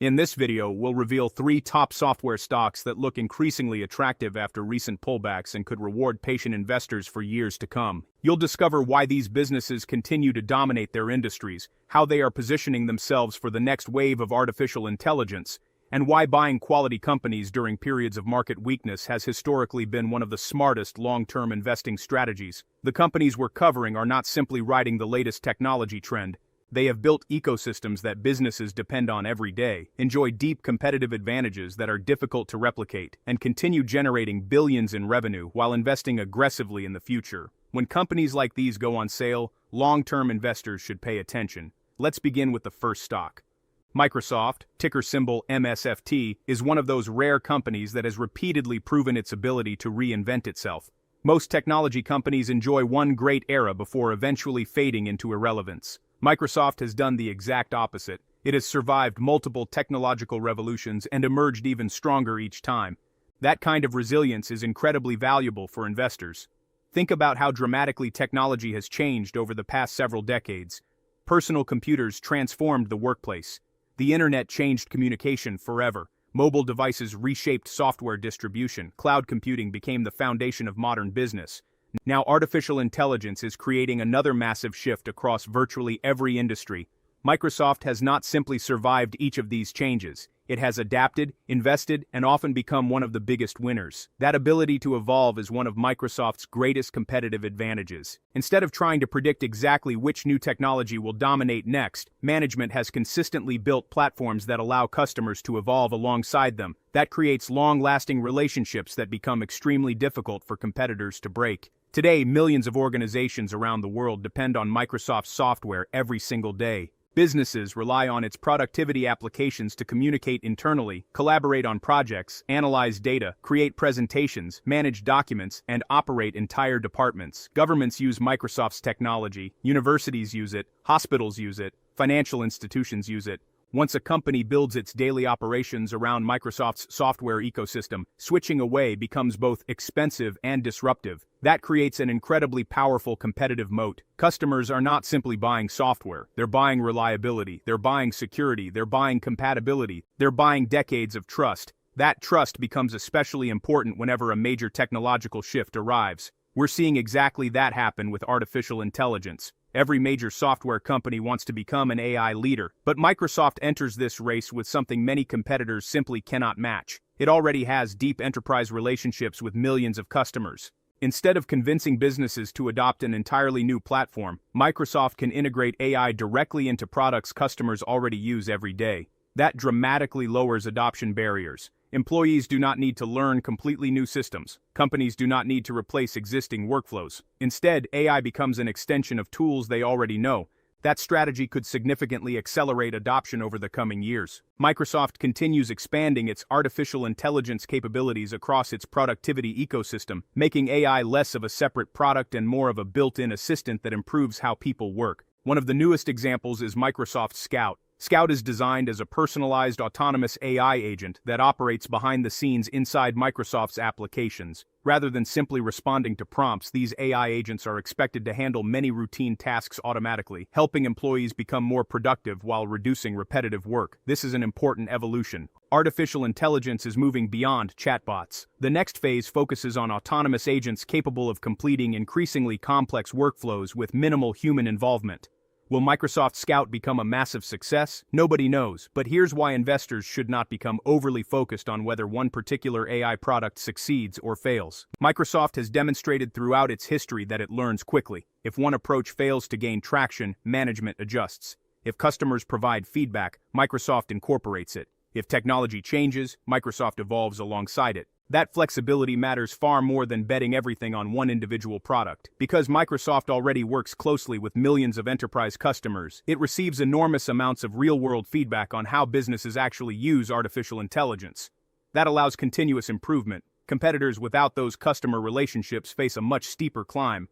In this video, we'll reveal 3 top software stocks that look increasingly attractive after recent pullbacks and could reward patient investors for years to come. You'll discover why these businesses continue to dominate their industries, how they are positioning themselves for the next wave of artificial intelligence, and why buying quality companies during periods of market weakness has historically been one of the smartest long-term investing strategies. The companies we're covering are not simply riding the latest technology trend. They have built ecosystems that businesses depend on every day, enjoy deep competitive advantages that are difficult to replicate, and continue generating billions in revenue while investing aggressively in the future. When companies like these go on sale, long-term investors should pay attention. Let's begin with the first stock. Microsoft, ticker symbol MSFT, is one of those rare companies that has repeatedly proven its ability to reinvent itself. Most technology companies enjoy one great era before eventually fading into irrelevance. Microsoft has done the exact opposite. It has survived multiple technological revolutions and emerged even stronger each time. That kind of resilience is incredibly valuable for investors. Think about how dramatically technology has changed over the past several decades. Personal computers transformed the workplace. The internet changed communication forever. Mobile devices reshaped software distribution. Cloud computing became the foundation of modern business. Now artificial intelligence is creating another massive shift across virtually every industry. Microsoft has not simply survived each of these changes. It has adapted, invested, and often become one of the biggest winners. That ability to evolve is one of Microsoft's greatest competitive advantages. Instead of trying to predict exactly which new technology will dominate next, management has consistently built platforms that allow customers to evolve alongside them. That creates long-lasting relationships that become extremely difficult for competitors to break. Today, millions of organizations around the world depend on Microsoft's software every single day. Businesses rely on its productivity applications to communicate internally, collaborate on projects, analyze data, create presentations, manage documents, and operate entire departments. Governments use Microsoft's technology, universities use it, hospitals use it, financial institutions use it. Once a company builds its daily operations around Microsoft's software ecosystem, switching away becomes both expensive and disruptive. That creates an incredibly powerful competitive moat. Customers are not simply buying software, they're buying reliability, they're buying security, they're buying compatibility, they're buying decades of trust. That trust becomes especially important whenever a major technological shift arrives. We're seeing exactly that happen with artificial intelligence. Every major software company wants to become an AI leader, but Microsoft enters this race with something many competitors simply cannot match. It already has deep enterprise relationships with millions of customers. Instead of convincing businesses to adopt an entirely new platform, Microsoft can integrate AI directly into products customers already use every day. That dramatically lowers adoption barriers. Employees do not need to learn completely new systems. Companies do not need to replace existing workflows. Instead, AI becomes an extension of tools they already know. That strategy could significantly accelerate adoption over the coming years. Microsoft continues expanding its artificial intelligence capabilities across its productivity ecosystem, making AI less of a separate product and more of a built-in assistant that improves how people work. One of the newest examples is Microsoft Scout. Scout is designed as a personalized autonomous AI agent that operates behind the scenes inside Microsoft's applications. Rather than simply responding to prompts, these AI agents are expected to handle many routine tasks automatically, helping employees become more productive while reducing repetitive work. This is an important evolution. Artificial intelligence is moving beyond chatbots. The next phase focuses on autonomous agents capable of completing increasingly complex workflows with minimal human involvement. Will Microsoft Scout become a massive success? Nobody knows, but here's why investors should not become overly focused on whether one particular AI product succeeds or fails. Microsoft has demonstrated throughout its history that it learns quickly. If one approach fails to gain traction, management adjusts. If customers provide feedback, Microsoft incorporates it. If technology changes, Microsoft evolves alongside it. That flexibility matters far more than betting everything on one individual product. Because Microsoft already works closely with millions of enterprise customers, it receives enormous amounts of real-world feedback on how businesses actually use artificial intelligence. That allows continuous improvement. Competitors without those customer relationships face a much steeper climb.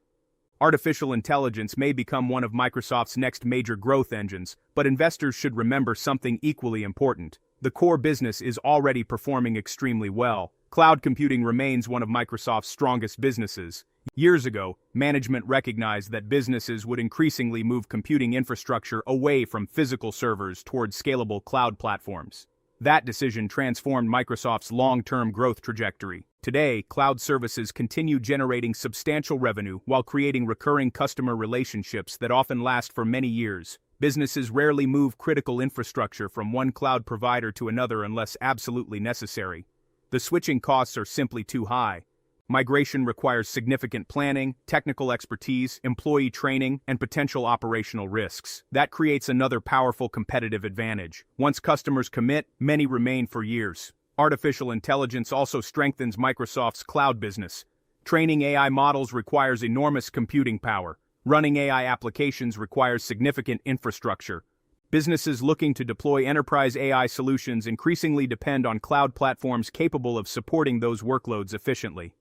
Artificial intelligence may become one of Microsoft's next major growth engines, but investors should remember something equally important. The core business is already performing extremely well. Cloud computing remains one of Microsoft's strongest businesses. Years ago, management recognized that businesses would increasingly move computing infrastructure away from physical servers toward scalable cloud platforms. That decision transformed Microsoft's long-term growth trajectory. Today, cloud services continue generating substantial revenue while creating recurring customer relationships that often last for many years. Businesses rarely move critical infrastructure from one cloud provider to another unless absolutely necessary. The switching costs are simply too high. Migration requires significant planning, technical expertise, employee training, and potential operational risks. That creates another powerful competitive advantage. Once customers commit, many remain for years. Artificial intelligence also strengthens Microsoft's cloud business. Training AI models requires enormous computing power. Running AI applications requires significant infrastructure. Businesses looking to deploy enterprise AI solutions increasingly depend on cloud platforms capable of supporting those workloads efficiently.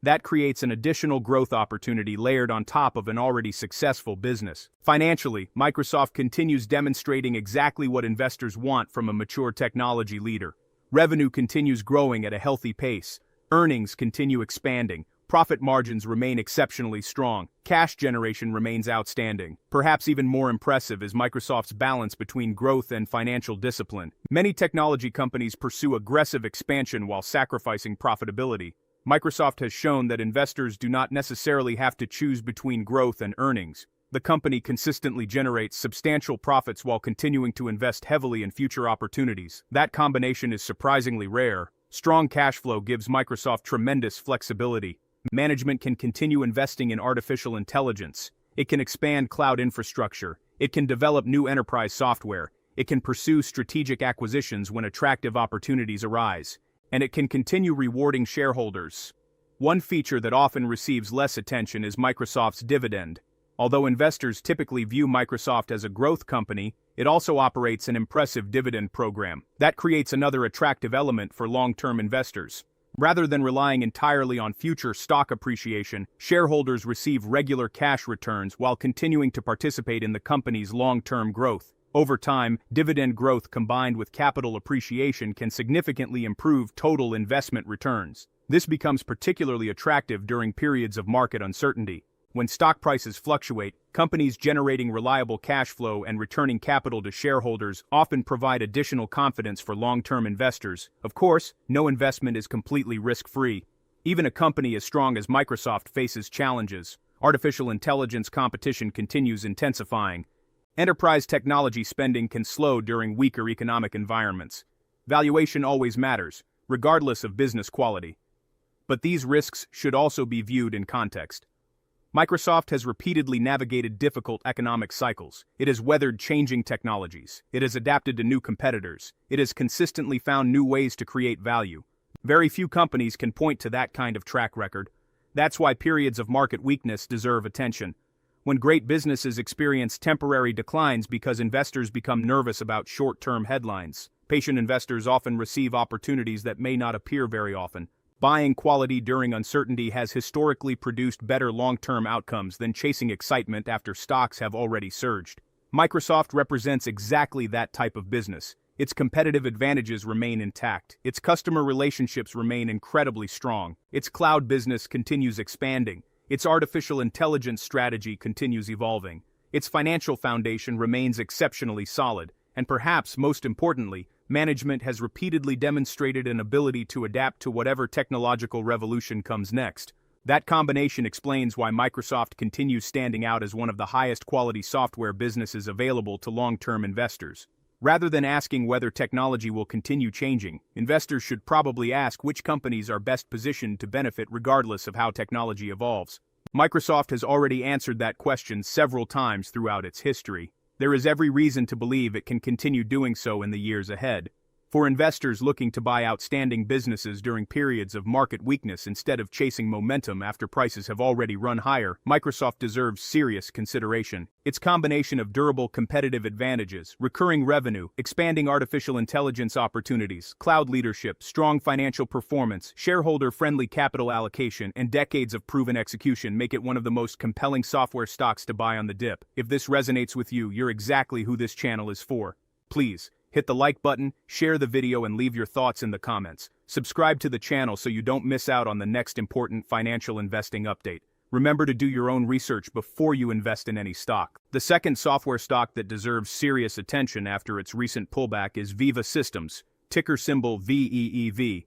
That creates an additional growth opportunity layered on top of an already successful business. Financially, Microsoft continues demonstrating exactly what investors want from a mature technology leader. Revenue continues growing at a healthy pace. Earnings continue expanding. Profit margins remain exceptionally strong. Cash generation remains outstanding. Perhaps even more impressive is Microsoft's balance between growth and financial discipline. Many technology companies pursue aggressive expansion while sacrificing profitability. Microsoft has shown that investors do not necessarily have to choose between growth and earnings. The company consistently generates substantial profits while continuing to invest heavily in future opportunities. That combination is surprisingly rare. Strong cash flow gives Microsoft tremendous flexibility. Management can continue investing in artificial intelligence. It can expand cloud infrastructure. It can develop new enterprise software. It can pursue strategic acquisitions when attractive opportunities arise. And it can continue rewarding shareholders. One feature that often receives less attention is Microsoft's dividend. Although investors typically view Microsoft as a growth company, it also operates an impressive dividend program. That creates another attractive element for long-term investors. Rather than relying entirely on future stock appreciation, shareholders receive regular cash returns while continuing to participate in the company's long-term growth. Over time, dividend growth combined with capital appreciation can significantly improve total investment returns. This becomes particularly attractive during periods of market uncertainty. When stock prices fluctuate, companies generating reliable cash flow and returning capital to shareholders often provide additional confidence for long-term investors. Of course, no investment is completely risk-free. Even a company as strong as Microsoft faces challenges. Artificial intelligence competition continues intensifying. Enterprise technology spending can slow during weaker economic environments. Valuation always matters, regardless of business quality. But these risks should also be viewed in context. Microsoft has repeatedly navigated difficult economic cycles. It has weathered changing technologies. It has adapted to new competitors. It has consistently found new ways to create value. Very few companies can point to that kind of track record. That's why periods of market weakness deserve attention. When great businesses experience temporary declines because investors become nervous about short-term headlines, patient investors often receive opportunities that may not appear very often. Buying quality during uncertainty has historically produced better long-term outcomes than chasing excitement after stocks have already surged. Microsoft represents exactly that type of business. Its competitive advantages remain intact. Its customer relationships remain incredibly strong. Its cloud business continues expanding. Its artificial intelligence strategy continues evolving. Its financial foundation remains exceptionally solid. And perhaps most importantly, management has repeatedly demonstrated an ability to adapt to whatever technological revolution comes next. That combination explains why Microsoft continues standing out as one of the highest quality software businesses available to long-term investors. Rather than asking whether technology will continue changing, investors should probably ask which companies are best positioned to benefit regardless of how technology evolves. Microsoft has already answered that question several times throughout its history. There is every reason to believe it can continue doing so in the years ahead. For investors looking to buy outstanding businesses during periods of market weakness instead of chasing momentum after prices have already run higher, Microsoft deserves serious consideration. Its combination of durable competitive advantages, recurring revenue, expanding artificial intelligence opportunities, cloud leadership, strong financial performance, shareholder-friendly capital allocation, and decades of proven execution make it one of the most compelling software stocks to buy on the dip. If this resonates with you, you're exactly who this channel is for. Please, hit the like button, share the video, and leave your thoughts in the comments. Subscribe to the channel so you don't miss out on the next important financial investing update. Remember to do your own research before you invest in any stock. The second software stock that deserves serious attention after its recent pullback is Veeva Systems, ticker symbol VEEV.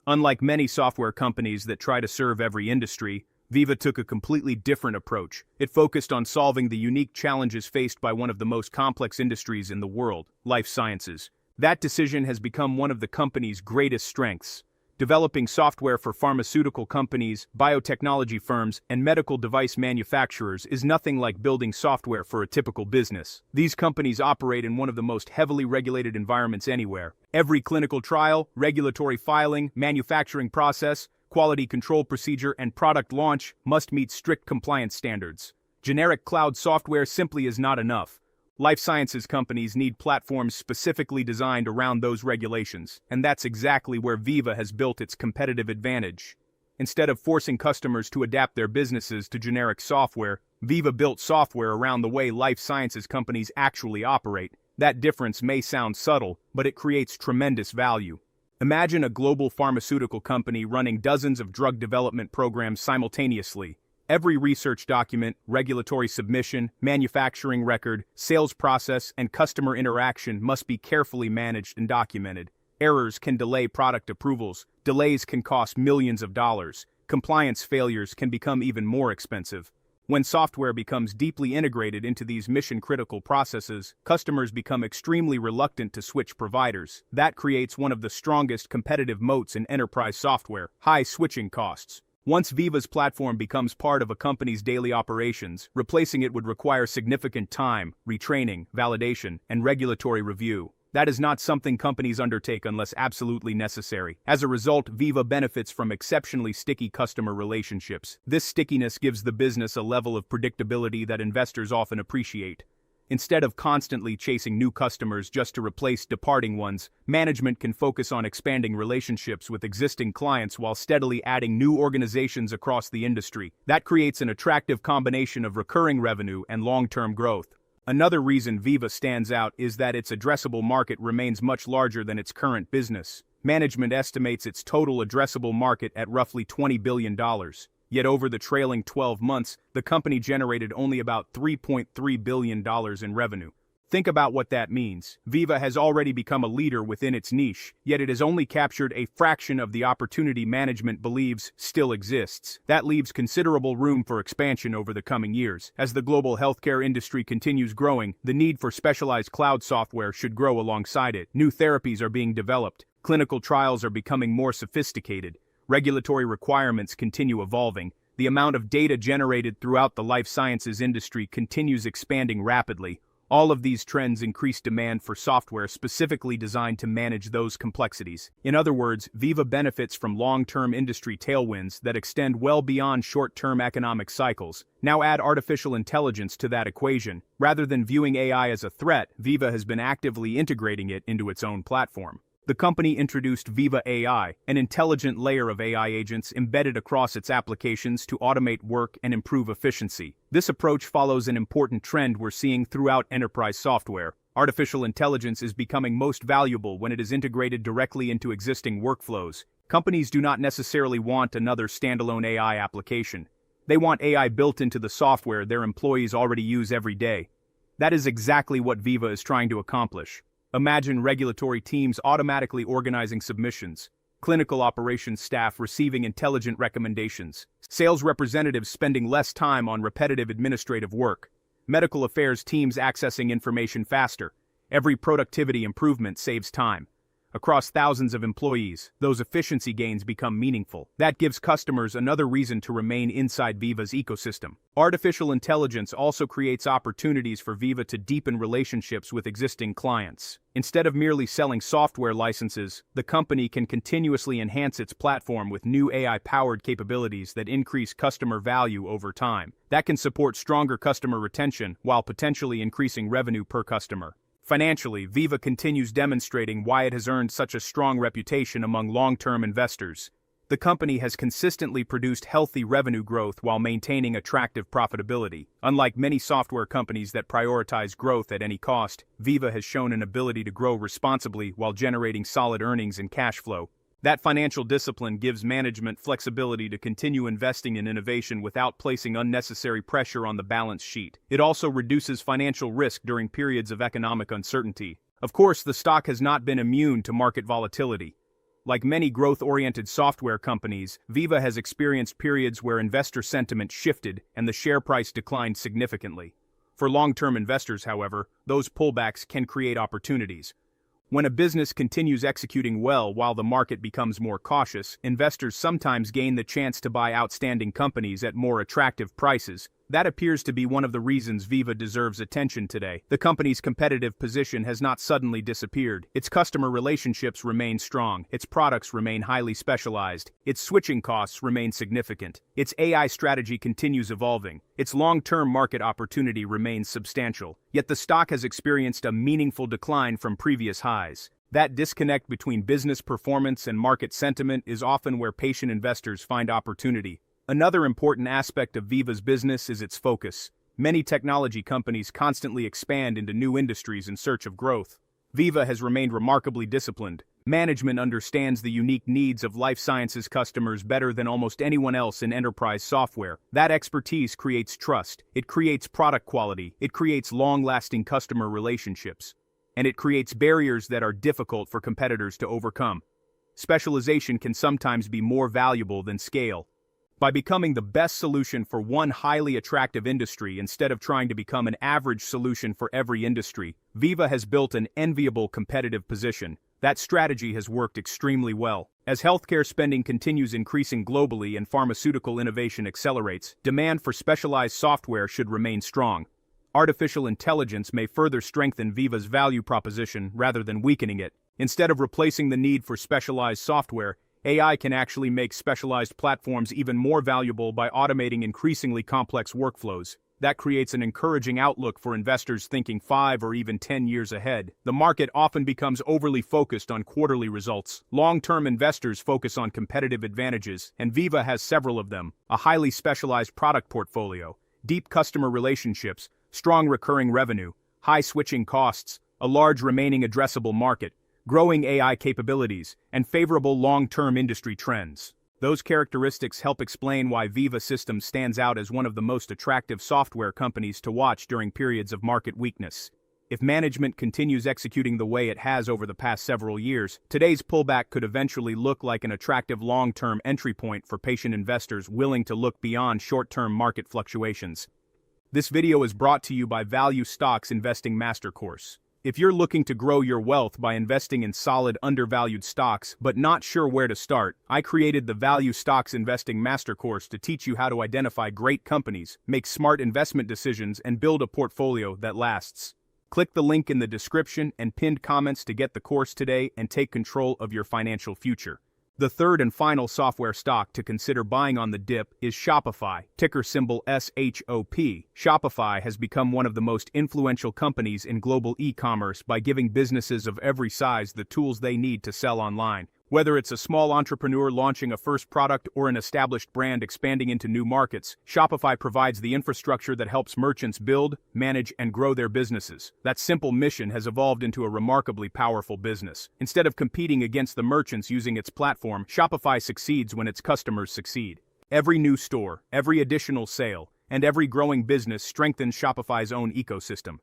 Unlike many software companies that try to serve every industry, Veeva took a completely different approach. It focused on solving the unique challenges faced by one of the most complex industries in the world, life sciences. That decision has become one of the company's greatest strengths. Developing software for pharmaceutical companies, biotechnology firms, and medical device manufacturers is nothing like building software for a typical business. These companies operate in one of the most heavily regulated environments anywhere. Every clinical trial, regulatory filing, manufacturing process, quality control procedure, and product launch must meet strict compliance standards. Generic cloud software simply is not enough. Life sciences companies need platforms specifically designed around those regulations, and that's exactly where Veeva has built its competitive advantage. Instead of forcing customers to adapt their businesses to generic software, Veeva built software around the way life sciences companies actually operate. That difference may sound subtle, but it creates tremendous value. Imagine a global pharmaceutical company running dozens of drug development programs simultaneously. Every research document, regulatory submission, manufacturing record, sales process, and customer interaction must be carefully managed and documented. Errors can delay product approvals, delays can cost millions of dollars, compliance failures can become even more expensive. When software becomes deeply integrated into these mission-critical processes, customers become extremely reluctant to switch providers. That creates one of the strongest competitive moats in enterprise software: high switching costs. Once Veeva's platform becomes part of a company's daily operations, replacing it would require significant time, retraining, validation, and regulatory review. That is not something companies undertake unless absolutely necessary. As a result, Veeva benefits from exceptionally sticky customer relationships. This stickiness gives the business a level of predictability that investors often appreciate. Instead of constantly chasing new customers just to replace departing ones, management can focus on expanding relationships with existing clients while steadily adding new organizations across the industry. That creates an attractive combination of recurring revenue and long-term growth. Another reason Veeva stands out is that its addressable market remains much larger than its current business. Management estimates its total addressable market at roughly $20 billion. Yet over the trailing 12 months, the company generated only about $3.3 billion in revenue. Think about what that means. Veeva has already become a leader within its niche, yet it has only captured a fraction of the opportunity management believes still exists. That leaves considerable room for expansion over the coming years. As the global healthcare industry continues growing, the need for specialized cloud software should grow alongside it. New therapies are being developed. Clinical trials are becoming more sophisticated. Regulatory requirements continue evolving. The amount of data generated throughout the life sciences industry continues expanding rapidly. All of these trends increase demand for software specifically designed to manage those complexities. In other words, Veeva benefits from long-term industry tailwinds that extend well beyond short-term economic cycles. Now add artificial intelligence to that equation. Rather than viewing AI as a threat, Veeva has been actively integrating it into its own platform. The company introduced Veeva AI, an intelligent layer of AI agents embedded across its applications to automate work and improve efficiency. This approach follows an important trend we're seeing throughout enterprise software. Artificial intelligence is becoming most valuable when it is integrated directly into existing workflows. Companies do not necessarily want another standalone AI application. They want AI built into the software their employees already use every day. That is exactly what Veeva is trying to accomplish. Imagine regulatory teams automatically organizing submissions, clinical operations staff receiving intelligent recommendations, sales representatives spending less time on repetitive administrative work, medical affairs teams accessing information faster. Every productivity improvement saves time. Across thousands of employees, those efficiency gains become meaningful. That gives customers another reason to remain inside Veeva's ecosystem. Artificial intelligence also creates opportunities for Veeva to deepen relationships with existing clients. Instead of merely selling software licenses, the company can continuously enhance its platform with new AI-powered capabilities that increase customer value over time. That can support stronger customer retention while potentially increasing revenue per customer. Financially, Veeva continues demonstrating why it has earned such a strong reputation among long-term investors. The company has consistently produced healthy revenue growth while maintaining attractive profitability. Unlike many software companies that prioritize growth at any cost, Veeva has shown an ability to grow responsibly while generating solid earnings and cash flow. That financial discipline gives management flexibility to continue investing in innovation without placing unnecessary pressure on the balance sheet. It also reduces financial risk during periods of economic uncertainty. Of course, the stock has not been immune to market volatility. Like many growth-oriented software companies, Veeva has experienced periods where investor sentiment shifted and the share price declined significantly. For long-term investors, however, those pullbacks can create opportunities. When a business continues executing well while the market becomes more cautious, investors sometimes gain the chance to buy outstanding companies at more attractive prices. That appears to be one of the reasons Veeva deserves attention today. The company's competitive position has not suddenly disappeared. Its customer relationships remain strong. Its products remain highly specialized. Its switching costs remain significant. Its AI strategy continues evolving. Its long-term market opportunity remains substantial. Yet the stock has experienced a meaningful decline from previous highs. That disconnect between business performance and market sentiment is often where patient investors find opportunity. Another important aspect of Veeva's business is its focus. Many technology companies constantly expand into new industries in search of growth. Veeva has remained remarkably disciplined. Management understands the unique needs of life sciences customers better than almost anyone else in enterprise software. That expertise creates trust. It creates product quality. It creates long-lasting customer relationships. And it creates barriers that are difficult for competitors to overcome. Specialization can sometimes be more valuable than scale. By becoming the best solution for one highly attractive industry instead of trying to become an average solution for every industry, Veeva has built an enviable competitive position. That strategy has worked extremely well. As healthcare spending continues increasing globally and pharmaceutical innovation accelerates, demand for specialized software should remain strong. Artificial intelligence may further strengthen Veeva's value proposition rather than weakening it. Instead of replacing the need for specialized software, AI can actually make specialized platforms even more valuable by automating increasingly complex workflows. That creates an encouraging outlook for investors thinking 5 or even 10 years ahead. The market often becomes overly focused on quarterly results. Long-term investors focus on competitive advantages, and Veeva has several of them: a highly specialized product portfolio, deep customer relationships, strong recurring revenue, high switching costs, a large remaining addressable market, growing AI capabilities, and favorable long-term industry trends. Those characteristics help explain why Veeva Systems stands out as one of the most attractive software companies to watch during periods of market weakness. If management continues executing the way it has over the past several years, today's pullback could eventually look like an attractive long-term entry point for patient investors willing to look beyond short-term market fluctuations. This video is brought to you by Value Stocks Investing Master Course. If you're looking to grow your wealth by investing in solid, undervalued stocks but not sure where to start, I created the Value Stocks Investing Master Course to teach you how to identify great companies, make smart investment decisions, and build a portfolio that lasts. Click the link in the description and pinned comments to get the course today and take control of your financial future. The third and final software stock to consider buying on the dip is Shopify, ticker symbol SHOP. Shopify has become one of the most influential companies in global e-commerce by giving businesses of every size the tools they need to sell online. Whether it's a small entrepreneur launching a first product or an established brand expanding into new markets, Shopify provides the infrastructure that helps merchants build, manage, and grow their businesses. That simple mission has evolved into a remarkably powerful business. Instead of competing against the merchants using its platform, Shopify succeeds when its customers succeed. Every new store, every additional sale, and every growing business strengthens Shopify's own ecosystem.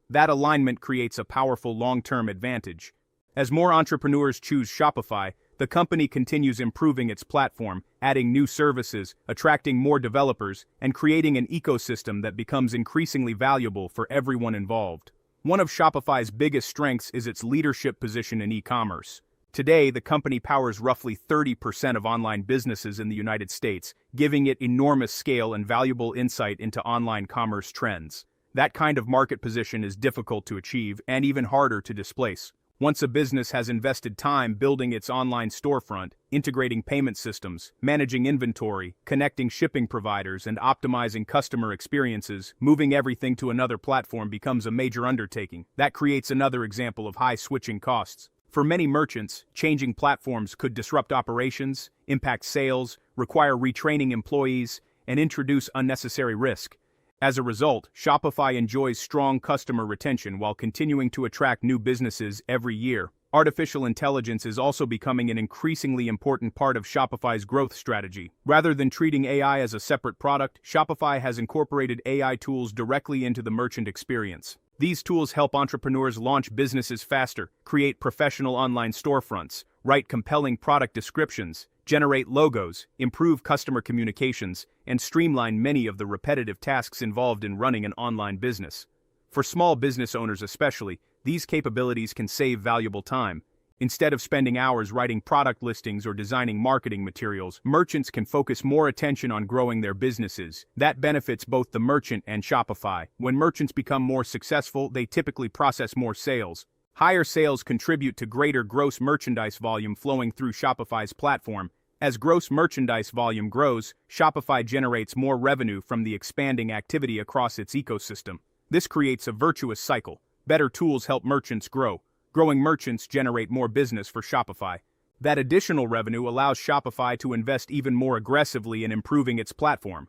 That alignment creates a powerful long-term advantage. As more entrepreneurs choose Shopify, the company continues improving its platform, adding new services, attracting more developers, and creating an ecosystem that becomes increasingly valuable for everyone involved. One of Shopify's biggest strengths is its leadership position in e-commerce. Today, the company powers roughly 30% of online businesses in the United States, giving it enormous scale and valuable insight into online commerce trends. That kind of market position is difficult to achieve and even harder to displace. Once a business has invested time building its online storefront, integrating payment systems, managing inventory, connecting shipping providers, and optimizing customer experiences, moving everything to another platform becomes a major undertaking. That creates another example of high switching costs. For many merchants, changing platforms could disrupt operations, impact sales, require retraining employees, and introduce unnecessary risk. As a result, Shopify enjoys strong customer retention while continuing to attract new businesses every year. Artificial intelligence is also becoming an increasingly important part of Shopify's growth strategy. Rather than treating AI as a separate product, Shopify has incorporated AI tools directly into the merchant experience. These tools help entrepreneurs launch businesses faster, create professional online storefronts, write compelling product descriptions, generate logos, improve customer communications, and streamline many of the repetitive tasks involved in running an online business. For small business owners especially, these capabilities can save valuable time. Instead of spending hours writing product listings or designing marketing materials, merchants can focus more attention on growing their businesses. That benefits both the merchant and Shopify. When merchants become more successful, they typically process more sales. Higher sales contribute to greater gross merchandise volume flowing through Shopify's platform. As gross merchandise volume grows, Shopify generates more revenue from the expanding activity across its ecosystem. This creates a virtuous cycle. Better tools help merchants grow. Growing merchants generate more business for Shopify. That additional revenue allows Shopify to invest even more aggressively in improving its platform.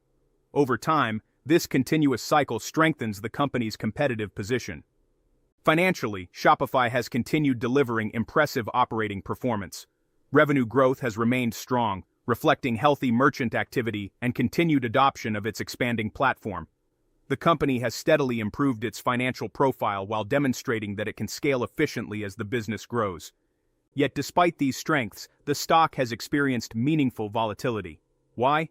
Over time, this continuous cycle strengthens the company's competitive position. Financially, Shopify has continued delivering impressive operating performance. Revenue growth has remained strong, reflecting healthy merchant activity and continued adoption of its expanding platform. The company has steadily improved its financial profile while demonstrating that it can scale efficiently as the business grows. Yet despite these strengths, the stock has experienced meaningful volatility. Why?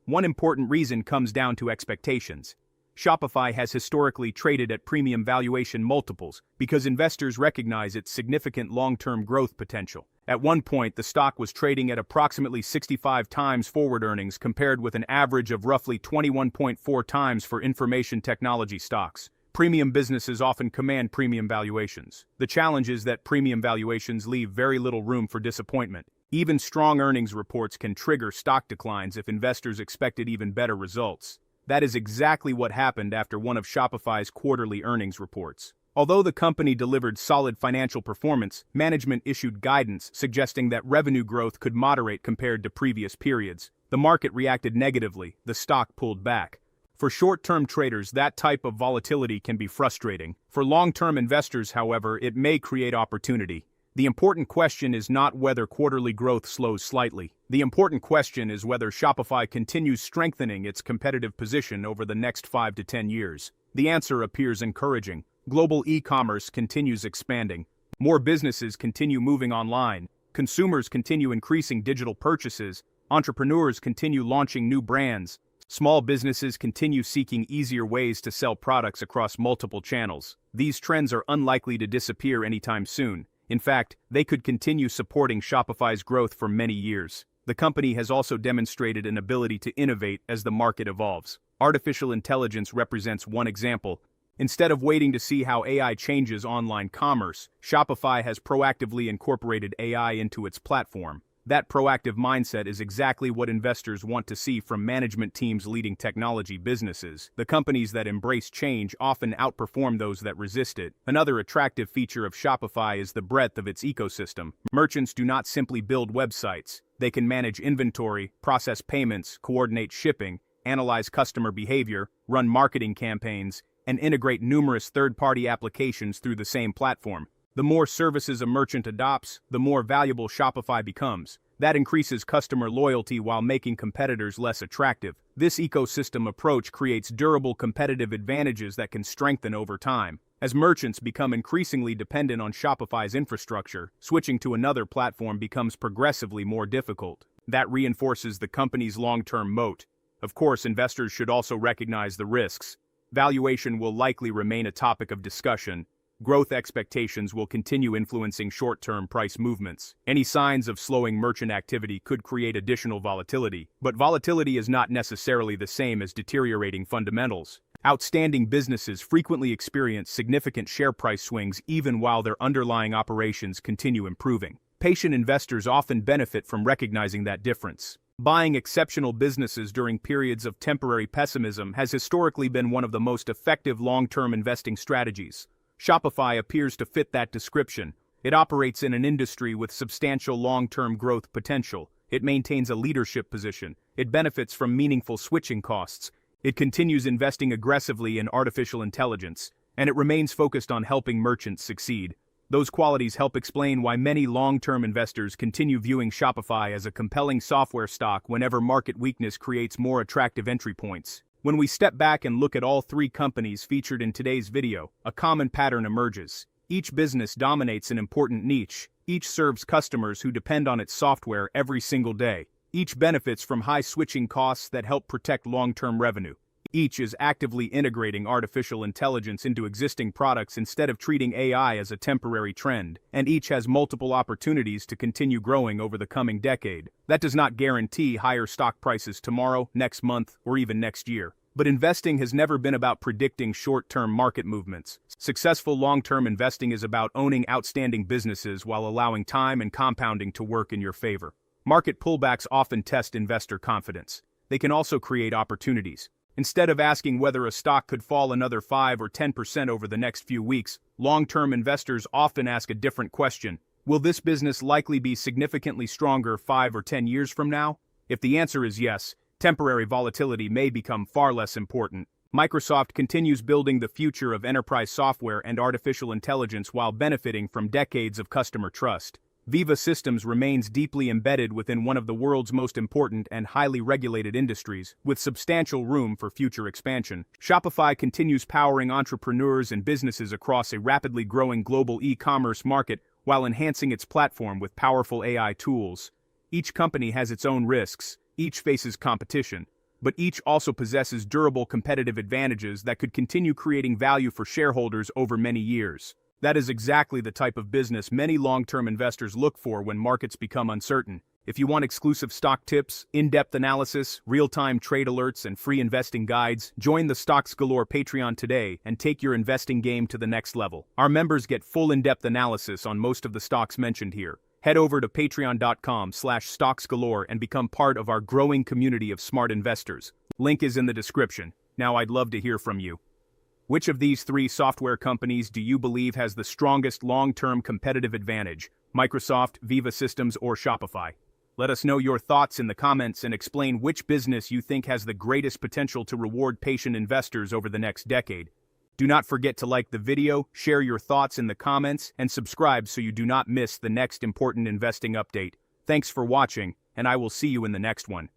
One important reason comes down to expectations. Shopify has historically traded at premium valuation multiples because investors recognize its significant long-term growth potential. At one point, the stock was trading at approximately 65 times forward earnings compared with an average of roughly 21.4 times for information technology stocks. Premium businesses often command premium valuations. The challenge is that premium valuations leave very little room for disappointment. Even strong earnings reports can trigger stock declines if investors expected even better results. That is exactly what happened after one of Shopify's quarterly earnings reports. Although the company delivered solid financial performance, management issued guidance suggesting that revenue growth could moderate compared to previous periods. The market reacted negatively, the stock pulled back. For short-term traders, that type of volatility can be frustrating. For long-term investors, however, it may create opportunity. The important question is not whether quarterly growth slows slightly. The important question is whether Shopify continues strengthening its competitive position over the next 5 to 10 years. The answer appears encouraging. Global e-commerce continues expanding. More businesses continue moving online. Consumers continue increasing digital purchases. Entrepreneurs continue launching new brands. Small businesses continue seeking easier ways to sell products across multiple channels. These trends are unlikely to disappear anytime soon. In fact, they could continue supporting Shopify's growth for many years. The company has also demonstrated an ability to innovate as the market evolves. Artificial intelligence represents one example. Instead of waiting to see how AI changes online commerce, Shopify has proactively incorporated AI into its platform. That proactive mindset is exactly what investors want to see from management teams leading technology businesses. The companies that embrace change often outperform those that resist it. Another attractive feature of Shopify is the breadth of its ecosystem. Merchants do not simply build websites. They can manage inventory, process payments, coordinate shipping, analyze customer behavior, run marketing campaigns, and integrate numerous third-party applications through the same platform. The more services a merchant adopts, the more valuable Shopify becomes. That increases customer loyalty while making competitors less attractive. This ecosystem approach creates durable competitive advantages that can strengthen over time. As merchants become increasingly dependent on Shopify's infrastructure, switching to another platform becomes progressively more difficult. That reinforces the company's long-term moat. Of course, investors should also recognize the risks. Valuation will likely remain a topic of discussion. Growth expectations will continue influencing short-term price movements. Any signs of slowing merchant activity could create additional volatility, but volatility is not necessarily the same as deteriorating fundamentals. Outstanding businesses frequently experience significant share price swings even while their underlying operations continue improving. Patient investors often benefit from recognizing that difference. Buying exceptional businesses during periods of temporary pessimism has historically been one of the most effective long-term investing strategies. Shopify appears to fit that description. It operates in an industry with substantial long-term growth potential. It maintains a leadership position. It benefits from meaningful switching costs. It continues investing aggressively in artificial intelligence, and it remains focused on helping merchants succeed. Those qualities help explain why many long-term investors continue viewing Shopify as a compelling software stock whenever market weakness creates more attractive entry points. When we step back and look at all three companies featured in today's video, a common pattern emerges. Each business dominates an important niche. Each serves customers who depend on its software every single day. Each benefits from high switching costs that help protect long-term revenue. Each is actively integrating artificial intelligence into existing products instead of treating AI as a temporary trend, and each has multiple opportunities to continue growing over the coming decade. That does not guarantee higher stock prices tomorrow, next month, or even next year. But investing has never been about predicting short-term market movements. Successful long-term investing is about owning outstanding businesses while allowing time and compounding to work in your favor. Market pullbacks often test investor confidence. They can also create opportunities. Instead of asking whether a stock could fall another 5 or 10% over the next few weeks, long-term investors often ask a different question. Will this business likely be significantly stronger 5 or 10 years from now? If the answer is yes, temporary volatility may become far less important. Microsoft continues building the future of enterprise software and artificial intelligence while benefiting from decades of customer trust. Veeva Systems remains deeply embedded within one of the world's most important and highly regulated industries, with substantial room for future expansion. Shopify continues powering entrepreneurs and businesses across a rapidly growing global e-commerce market while enhancing its platform with powerful AI tools. Each company has its own risks, each faces competition, but each also possesses durable competitive advantages that could continue creating value for shareholders over many years. That is exactly the type of business many long-term investors look for when markets become uncertain. If you want exclusive stock tips, in-depth analysis, real-time trade alerts, and free investing guides, join the Stocks Galore Patreon today and take your investing game to the next level. Our members get full in-depth analysis on most of the stocks mentioned here. Head over to patreon.com/stocksgalore and become part of our growing community of smart investors. Link is in the description. Now I'd love to hear from you. Which of these three software companies do you believe has the strongest long-term competitive advantage? Microsoft, Veeva Systems, or Shopify? Let us know your thoughts in the comments and explain which business you think has the greatest potential to reward patient investors over the next decade. Do not forget to like the video, share your thoughts in the comments, and subscribe so you do not miss the next important investing update. Thanks for watching, and I will see you in the next one.